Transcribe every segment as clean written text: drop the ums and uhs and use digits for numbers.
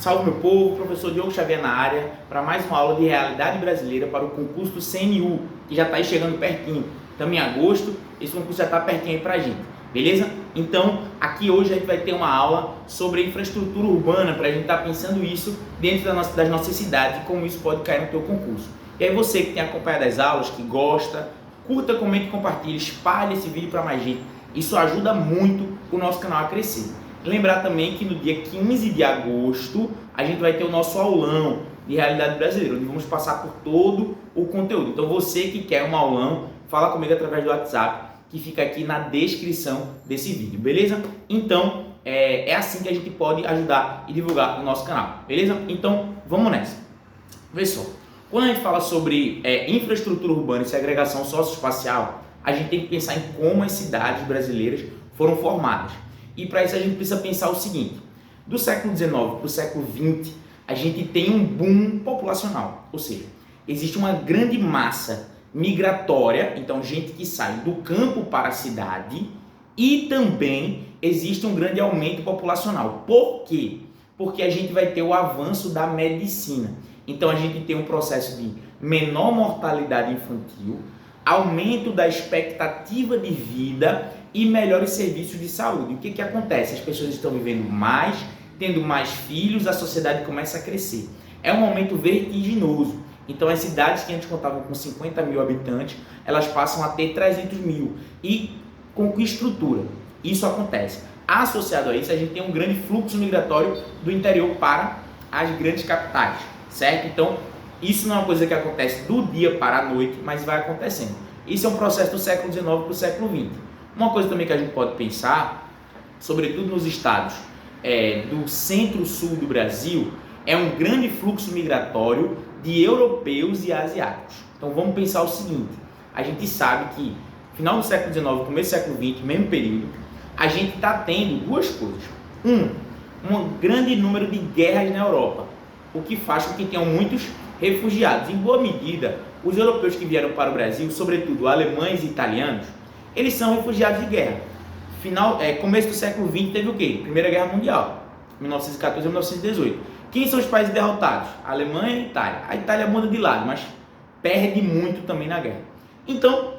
Salve meu povo, professor Diogo Xavier na área para mais uma aula de realidade brasileira para o concurso do CNU, que já está aí chegando pertinho. Estamos em agosto, esse concurso já está pertinho aí para a gente, beleza? Então, aqui hoje a gente vai ter uma aula sobre infraestrutura urbana, para a gente estar pensando isso dentro das nossas cidades e como isso pode cair no teu concurso. E aí você que tem acompanhado as aulas, que gosta, curta, comente, compartilhe, espalhe esse vídeo para mais gente. Isso ajuda muito o nosso canal a crescer. Lembrar também que no dia 15 de agosto a gente vai ter o nosso aulão de realidade brasileira, onde vamos passar por todo o conteúdo. Então você que quer um aulão, fala comigo através do WhatsApp, que fica aqui na descrição desse vídeo, beleza? Então é assim que a gente pode ajudar e divulgar o nosso canal, beleza? Então vamos nessa. Vê só, quando a gente fala sobre infraestrutura urbana e segregação socioespacial, a gente tem que pensar em como as cidades brasileiras foram formadas. E para isso a gente precisa pensar o seguinte: do século XIX para o século XX, a gente tem um boom populacional, ou seja, existe uma grande massa migratória, então gente que sai do campo para a cidade, e também existe um grande aumento populacional. Por quê? Porque a gente vai ter o avanço da medicina. Então a gente tem um processo de menor mortalidade infantil, aumento da expectativa de vida e melhores serviços de saúde. O que acontece? As pessoas estão vivendo mais, tendo mais filhos, a sociedade começa a crescer. É um aumento vertiginoso. Então as cidades que antes contavam com 50 mil habitantes, elas passam a ter 300 mil. E com que estrutura? Isso acontece. Associado a isso, a gente tem um grande fluxo migratório do interior para as grandes capitais, certo? Então, isso não é uma coisa que acontece do dia para a noite, mas vai acontecendo. Isso é um processo do século XIX para o século XX. Uma coisa também que a gente pode pensar, sobretudo nos estados do centro-sul do Brasil, é um grande fluxo migratório de europeus e asiáticos. Então vamos pensar o seguinte: a gente sabe que final do século XIX, começo do século XX, mesmo período, a gente está tendo duas coisas. Um grande número de guerras na Europa, o que faz com que tenham muitos refugiados. Em boa medida, os europeus que vieram para o Brasil, sobretudo alemães e italianos, eles são refugiados de guerra. Começo do século XX teve o quê? Primeira Guerra Mundial, 1914 a 1918. Quem são os países derrotados? A Alemanha e a Itália. A Itália muda de lado, mas perde muito também na guerra. Então,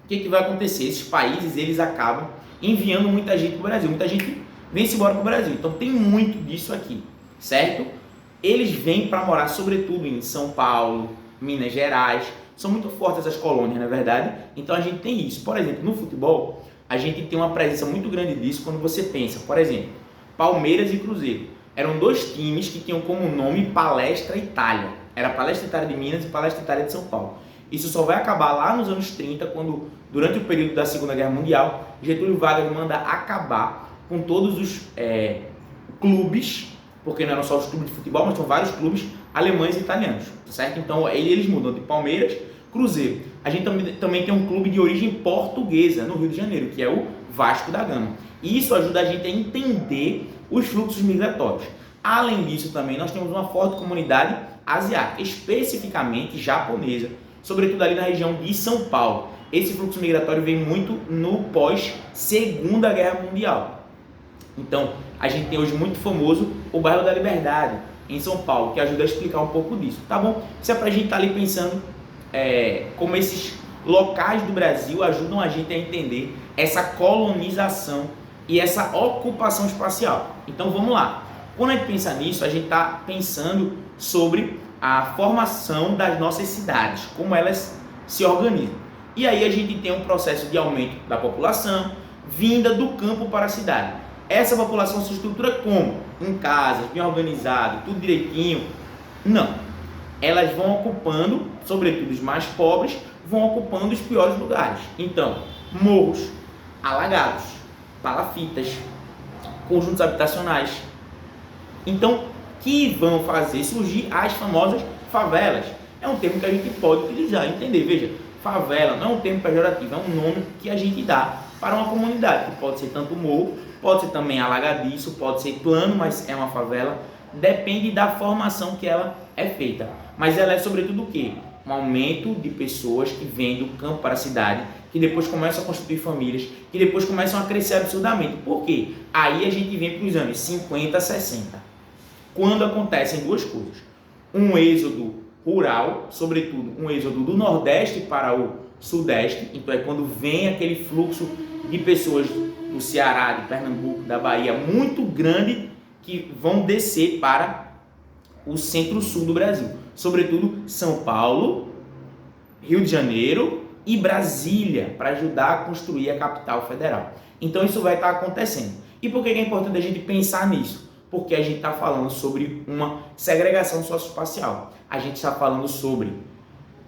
o que vai acontecer? Esses países, eles acabam enviando muita gente para o Brasil. Muita gente vem-se embora para o Brasil. Então, tem muito disso aqui, certo? Eles vêm para morar, sobretudo, em São Paulo, Minas Gerais. São muito fortes as colônias, na verdade. Então, a gente tem isso. Por exemplo, no futebol, a gente tem uma presença muito grande disso quando você pensa, por exemplo, Palmeiras e Cruzeiro. Eram dois times que tinham como nome Palestra Itália. Era Palestra Itália de Minas e Palestra Itália de São Paulo. Isso só vai acabar lá nos anos 30, quando, durante o período da Segunda Guerra Mundial, Getúlio Vargas manda acabar com todos os clubes, porque não eram só os clubes de futebol, mas tinham vários clubes alemães e italianos, certo? Então eles mudam de Palmeiras, Cruzeiro. A gente também tem um clube de origem portuguesa no Rio de Janeiro, que é o Vasco da Gama. E isso ajuda a gente a entender os fluxos migratórios. Além disso, também nós temos uma forte comunidade asiática, especificamente japonesa, sobretudo ali na região de São Paulo. Esse fluxo migratório vem muito no pós-Segunda Guerra Mundial. Então, a gente tem hoje muito famoso o bairro da Liberdade, em São Paulo, que ajuda a explicar um pouco disso, tá bom? Isso é pra gente estar ali pensando como esses locais do Brasil ajudam a gente a entender essa colonização e essa ocupação espacial. Então vamos lá. Quando a gente pensa nisso, a gente está pensando sobre a formação das nossas cidades, como elas se organizam. E aí a gente tem um processo de aumento da população, vinda do campo para a cidade. Essa população se estrutura como? Em casas, bem organizado, tudo direitinho? Não. Elas vão ocupando, sobretudo os mais pobres, vão ocupando os piores lugares. Então, morros, alagados, palafitas, conjuntos habitacionais. Então, que vão fazer surgir as famosas favelas. É um termo que a gente pode utilizar, entender. Veja, favela não é um termo pejorativo, é um nome que a gente dá para uma comunidade, que pode ser tanto morro, pode ser também alagadiço, pode ser plano, mas é uma favela. Depende da formação que ela é feita. Mas ela é sobretudo o quê? Um aumento de pessoas que vêm do campo para a cidade, que depois começam a constituir famílias, que depois começam a crescer absurdamente. Por quê? Aí a gente vem para os anos 50, 60. quando acontecem duas coisas. Um êxodo rural, sobretudo um êxodo do Nordeste para o Sudeste, então é quando vem aquele fluxo de pessoas do Ceará, de Pernambuco, da Bahia, muito grande, que vão descer para o centro-sul do Brasil, sobretudo São Paulo, Rio de Janeiro e Brasília, para ajudar a construir a capital federal. Então isso vai estar acontecendo. E por que é importante a gente pensar nisso? Porque a gente está falando sobre uma segregação socioespacial. A gente está falando sobre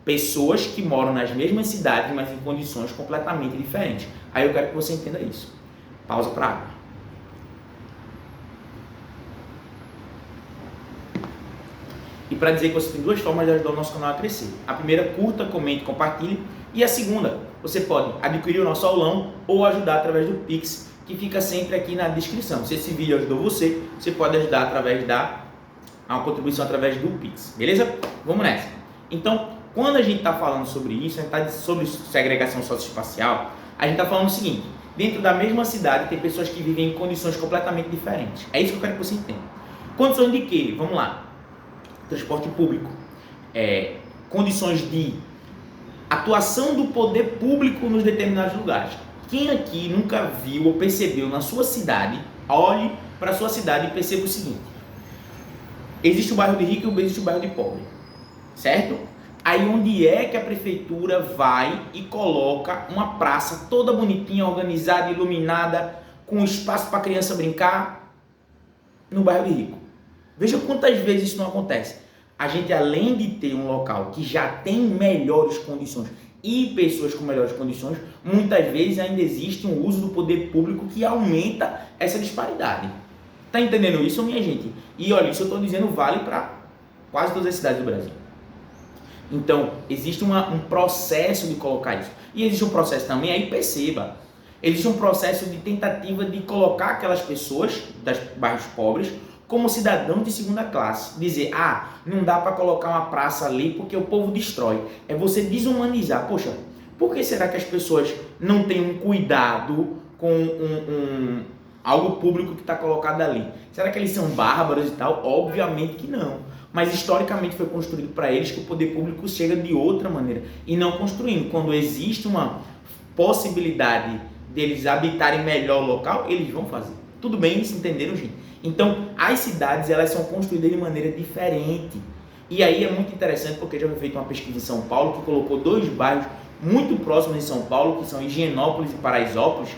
pessoas que moram nas mesmas cidades, mas em condições completamente diferentes. Aí eu quero que você entenda isso. Pausa para água. E para dizer que você tem duas formas de ajudar o nosso canal a crescer. A primeira, curta, comente, compartilhe. E a segunda, você pode adquirir o nosso aulão ou ajudar através do Pix, que fica sempre aqui na descrição. Se esse vídeo ajudou você, você pode ajudar através uma contribuição através do Pix. Beleza? Vamos nessa. Então, quando a gente está falando sobre isso, a gente está sobre segregação socioespacial, a gente está falando o seguinte: dentro da mesma cidade tem pessoas que vivem em condições completamente diferentes. É isso que eu quero que você entenda. Condições de quê? Vamos lá. Transporte público, condições de atuação do poder público nos determinados lugares. Quem aqui nunca viu ou percebeu na sua cidade, olhe para a sua cidade e perceba o seguinte: existe o bairro de rico e existe o bairro de pobre, certo? Aí onde é que a prefeitura vai e coloca uma praça toda bonitinha, organizada, iluminada, com espaço para a criança brincar? No bairro de rico. Veja quantas vezes isso não acontece. A gente, além de ter um local que já tem melhores condições e pessoas com melhores condições, muitas vezes ainda existe um uso do poder público que aumenta essa disparidade. Tá entendendo isso, minha gente? E olha, isso eu estou dizendo vale para quase todas as cidades do Brasil. Então, existe um processo de colocar isso. E existe um processo também, aí perceba, existe um processo de tentativa de colocar aquelas pessoas dos bairros pobres como cidadão de segunda classe. Dizer, não dá para colocar uma praça ali porque o povo destrói. É você desumanizar. Poxa, por que será que as pessoas não têm um cuidado com algo público que está colocado ali? Será que eles são bárbaros e tal? Obviamente que não. Mas historicamente foi construído para eles que o poder público chega de outra maneira. E não construindo. Quando existe uma possibilidade deles habitarem melhor o local, eles vão fazer. Tudo bem, se entenderam, gente? Então, as cidades, elas são construídas de maneira diferente. E aí é muito interessante, porque já foi feita uma pesquisa em São Paulo que colocou dois bairros muito próximos em São Paulo, que são Higienópolis e Paraisópolis.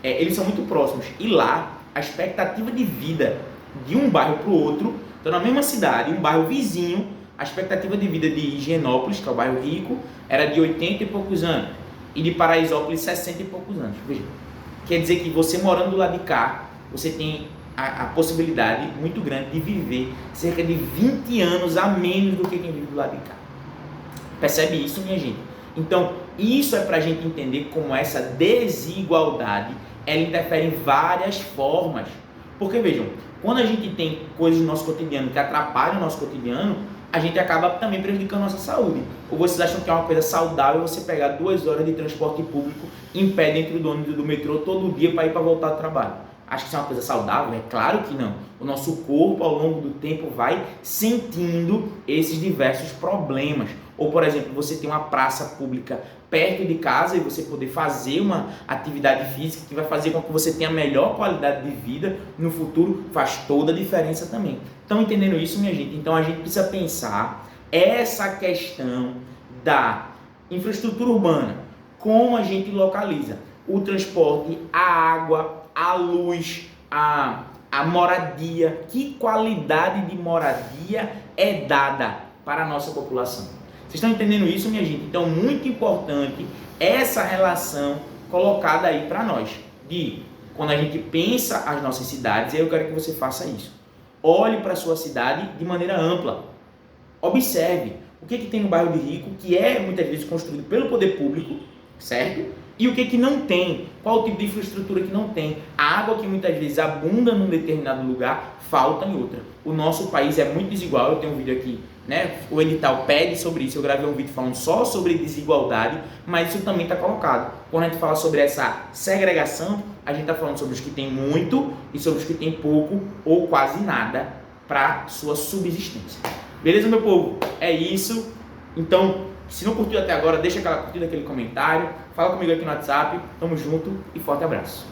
Eles são muito próximos. E lá, a expectativa de vida de um bairro para o outro, então na mesma cidade, um bairro vizinho, a expectativa de vida de Higienópolis, que é o bairro rico, era de 80 e poucos anos. E de Paraisópolis, 60 e poucos anos. Veja, quer dizer que você morando do lado de cá, você tem a possibilidade muito grande de viver cerca de 20 anos a menos do que quem vive do lado de cá. Percebe isso, minha gente? Então, isso é para a gente entender como essa desigualdade, ela interfere em várias formas. Porque, vejam, quando a gente tem coisas no nosso cotidiano que atrapalham o nosso cotidiano, a gente acaba também prejudicando a nossa saúde. Ou vocês acham que é uma coisa saudável você pegar 2 horas de transporte público em pé dentro do ônibus do metrô todo dia para ir para voltar do trabalho? Acho que isso é uma coisa saudável? É claro que não. O nosso corpo, ao longo do tempo, vai sentindo esses diversos problemas. Ou, por exemplo, você tem uma praça pública perto de casa e você poder fazer uma atividade física que vai fazer com que você tenha melhor qualidade de vida no futuro, faz toda a diferença também. Estão entendendo isso, minha gente? Então, a gente precisa pensar essa questão da infraestrutura urbana, como a gente localiza o transporte, a água, a luz, a moradia, que qualidade de moradia é dada para a nossa população. Vocês estão entendendo isso, minha gente? Então, muito importante essa relação colocada aí para nós, de quando a gente pensa as nossas cidades, eu quero que você faça isso. Olhe para a sua cidade de maneira ampla. Observe o que tem no bairro de rico, que é muitas vezes construído pelo poder público, certo? E o que não tem? Qual o tipo de infraestrutura que não tem? A água que muitas vezes abunda num determinado lugar, falta em outra. O nosso país é muito desigual, eu tenho um vídeo aqui, né? O edital pede sobre isso, eu gravei um vídeo falando só sobre desigualdade, mas isso também está colocado. Quando a gente fala sobre essa segregação, a gente está falando sobre os que têm muito e sobre os que têm pouco ou quase nada para sua subsistência. Beleza, meu povo? É isso. Então, se não curtiu até agora, deixa aquela curtida, aquele comentário, fala comigo aqui no WhatsApp. Tamo junto e forte abraço.